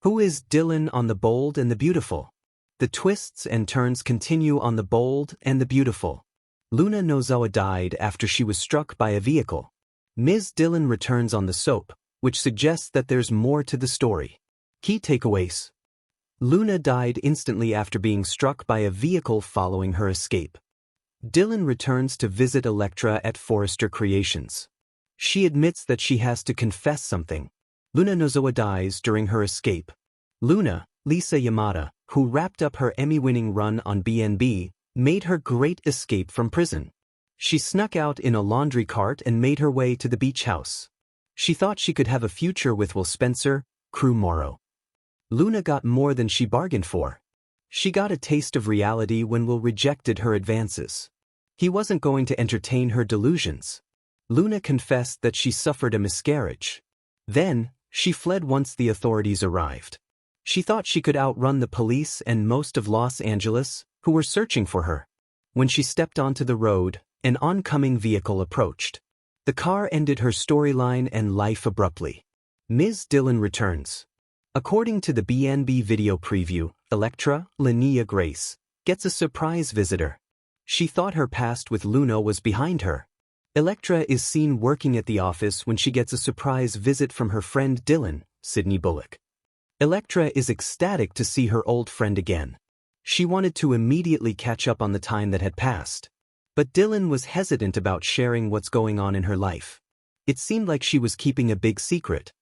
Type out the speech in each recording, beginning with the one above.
Who is Dylan on The Bold and the Beautiful? The twists and turns continue on The Bold and the Beautiful. Luna Nozowa died after she was struck by a vehicle. Ms. Dylan returns on the soap, which suggests that there's more to the story. Key takeaways. Luna died instantly after being struck by a vehicle following her escape. Dylan returns to visit Elektra at Forrester Creations. She admits that she has to confess something. Luna Nozowa dies during her escape. Luna, Lisa Yamada, who wrapped up her Emmy-winning run on BNB, made her great escape from prison. She snuck out in a laundry cart and made her way to the beach house. She thought she could have a future with Will Spencer, Crew Morrow. Luna got more than she bargained for. She got a taste of reality when Will rejected her advances. He wasn't going to entertain her delusions. Luna confessed that she suffered a miscarriage. Then, she fled once the authorities arrived. She thought she could outrun the police and most of Los Angeles, who were searching for her. When she stepped onto the road, an oncoming vehicle approached. The car ended her storyline and life abruptly. Ms. Dylan returns. According to the BNB video preview, Elektra, Linnea Grace, gets a surprise visitor. She thought her past with Luna was behind her. Elektra is seen working at the office when she gets a surprise visit from her friend Dylan, Sydney Bullock. Elektra is ecstatic to see her old friend again. She wanted to immediately catch up on the time that had passed. But Dylan was hesitant about sharing what's going on in her life. It seemed like she was keeping a big secret.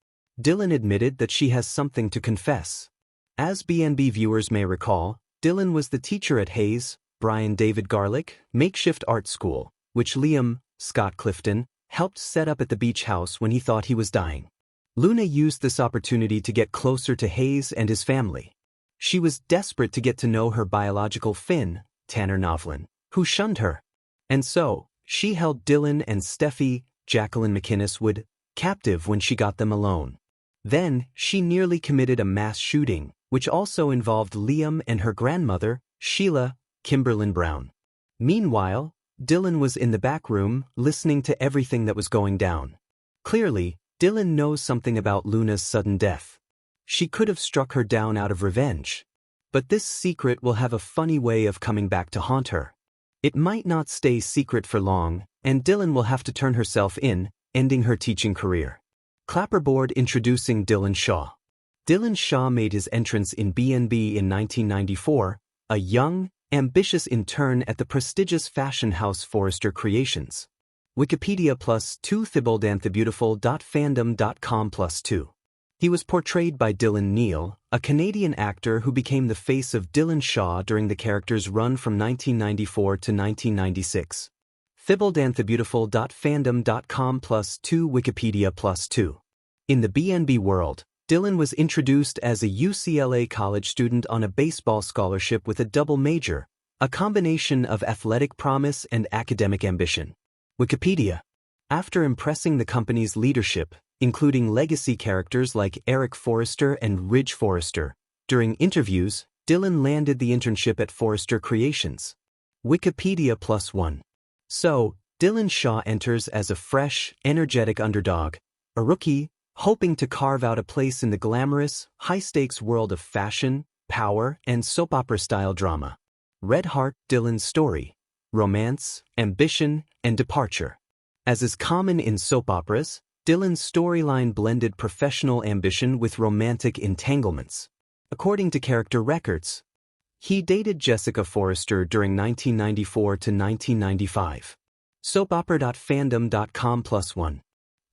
Dylan admitted that she has something to confess. As BNB viewers may recall, Dylan was the teacher at Hayes, Brian David Garlick, makeshift art school, which Liam, Scott Clifton, helped set up at the beach house when he thought he was dying. Luna used this opportunity to get closer to Hayes and his family. She was desperate to get to know her biological Finn, Tanner Novlin, who shunned her. And so, she held Dylan and Steffi, Jacqueline McInnes Wood, captive when she got them alone. Then, she nearly committed a mass shooting, which also involved Liam and her grandmother, Sheila, Kimberlyn Brown. Meanwhile, Dylan was in the back room, listening to everything that was going down. Clearly, Dylan knows something about Luna's sudden death. She could have struck her down out of revenge. But this secret will have a funny way of coming back to haunt her. It might not stay secret for long, and Dylan will have to turn herself in, ending her teaching career. Clapperboard introducing Dylan Shaw. Dylan Shaw made his entrance in BNB in 1994, a young, ambitious intern at the prestigious fashion house Forrester Creations. Wikipedia +2 thibaultandthebeautiful.fandom.com +2. He was portrayed by Dylan Neal, a Canadian actor who became the face of Dylan Shaw during the character's run from 1994 to 1996. thibaultandthebeautiful.fandom.com +2 Wikipedia +2. In the BNB world, Dylan was introduced as a UCLA college student on a baseball scholarship with a double major, a combination of athletic promise and academic ambition. Wikipedia. After impressing the company's leadership, including legacy characters like Eric Forrester and Ridge Forrester, during interviews, Dylan landed the internship at Forrester Creations. Wikipedia +1. So, Dylan Shaw enters as a fresh, energetic underdog, a rookie, hoping to carve out a place in the glamorous, high-stakes world of fashion, power, and soap opera-style drama. Red Heart Dylan's story, romance, ambition, and departure. As is common in soap operas, Dylan's storyline blended professional ambition with romantic entanglements. According to character records, he dated Jessica Forrester during 1994 to 1995. Soapopera.fandom.com +1.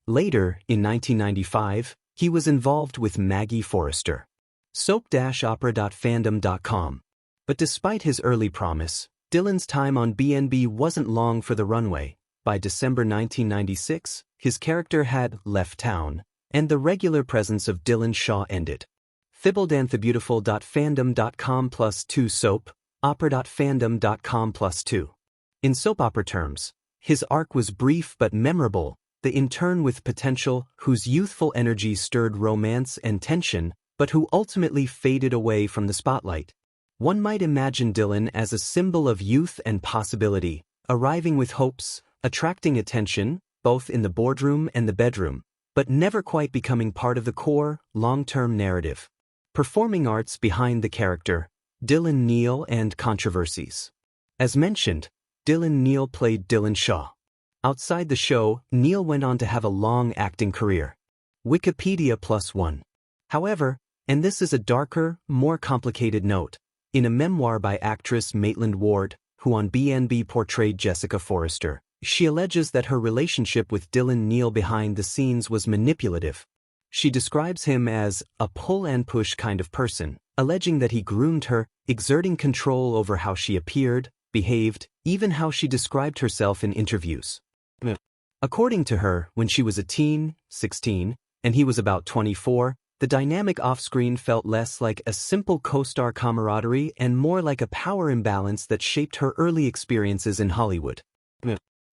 Later, in 1995, he was involved with Maggie Forrester. Soap-opera.fandom.com. But despite his early promise, Dylan's time on BNB wasn't long for the runway. By December 1996, his character had left town, and the regular presence of Dylan Shaw ended. thibaultandthebeautiful.fandom.com +2 Soap, opera.fandom.com +2. In soap opera terms, his arc was brief but memorable, the intern with potential whose youthful energy stirred romance and tension, but who ultimately faded away from the spotlight. One might imagine Dylan as a symbol of youth and possibility, arriving with hopes, attracting attention, both in the boardroom and the bedroom, but never quite becoming part of the core, long-term narrative. Performing arts behind the character, Dylan Neal and controversies. As mentioned, Dylan Neal played Dylan Shaw. Outside the show, Neal went on to have a long acting career. Wikipedia +1. However, and this is a darker, more complicated note, in a memoir by actress Maitland Ward, who on BNB portrayed Jessica Forrester, she alleges that her relationship with Dylan Neal behind the scenes was manipulative. She describes him as a pull-and-push kind of person, alleging that he groomed her, exerting control over how she appeared, behaved, even how she described herself in interviews. According to her, when she was a teen, 16, and he was about 24, the dynamic off-screen felt less like a simple co-star camaraderie and more like a power imbalance that shaped her early experiences in Hollywood.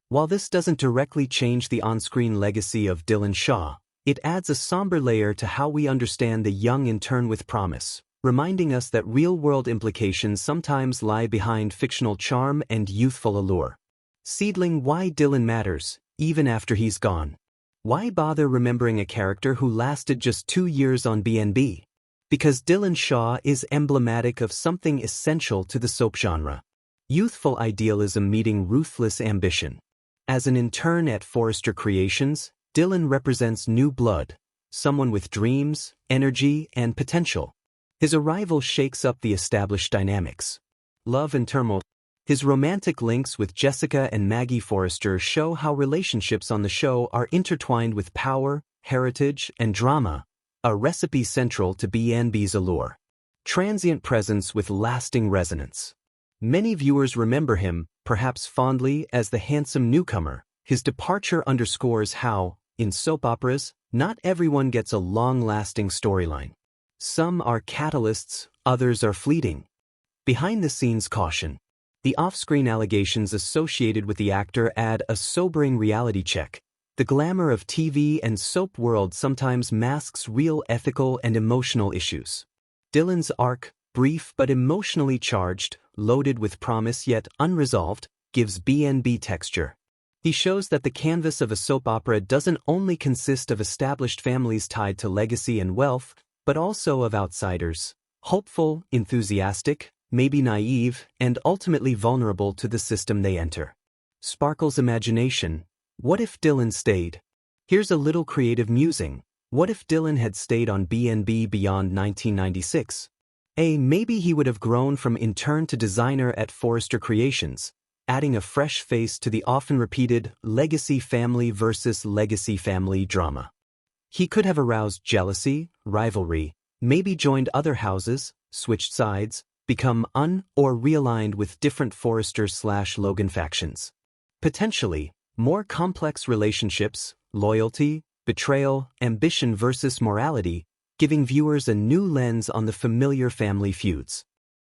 While this doesn't directly change the on-screen legacy of Dylan Shaw, it adds a somber layer to how we understand the young intern with promise, reminding us that real-world implications sometimes lie behind fictional charm and youthful allure. Seedling why Dylan matters, even after he's gone. Why bother remembering a character who lasted just 2 years on BNB? Because Dylan Shaw is emblematic of something essential to the soap genre. Youthful idealism meeting ruthless ambition. As an intern at Forrester Creations, Dylan represents new blood, someone with dreams, energy, and potential. His arrival shakes up the established dynamics. Love and turmoil. His romantic links with Jessica and Maggie Forrester show how relationships on the show are intertwined with power, heritage, and drama, a recipe central to BNB's allure. Transient presence with lasting resonance. Many viewers remember him, perhaps fondly, as the handsome newcomer. His departure underscores how, in soap operas, not everyone gets a long-lasting storyline. Some are catalysts, others are fleeting. Behind-the-scenes caution. The off-screen allegations associated with the actor add a sobering reality check. The glamour of TV and soap world sometimes masks real ethical and emotional issues. Dylan's arc, brief but emotionally charged, loaded with promise yet unresolved, gives BNB texture. He shows that the canvas of a soap opera doesn't only consist of established families tied to legacy and wealth, but also of outsiders, hopeful, enthusiastic, maybe naive, and ultimately vulnerable to the system they enter. Sparkles imagination. What if Dylan stayed? Here's a little creative musing. What if Dylan had stayed on BNB beyond 1996? Maybe he would have grown from intern to designer at Forrester Creations, adding a fresh face to the often repeated legacy family versus legacy family drama. He could have aroused jealousy, rivalry, maybe joined other houses, switched sides, become or realigned with different Forrester/Logan factions. Potentially, more complex relationships, loyalty, betrayal, ambition versus morality, giving viewers a new lens on the familiar family feuds.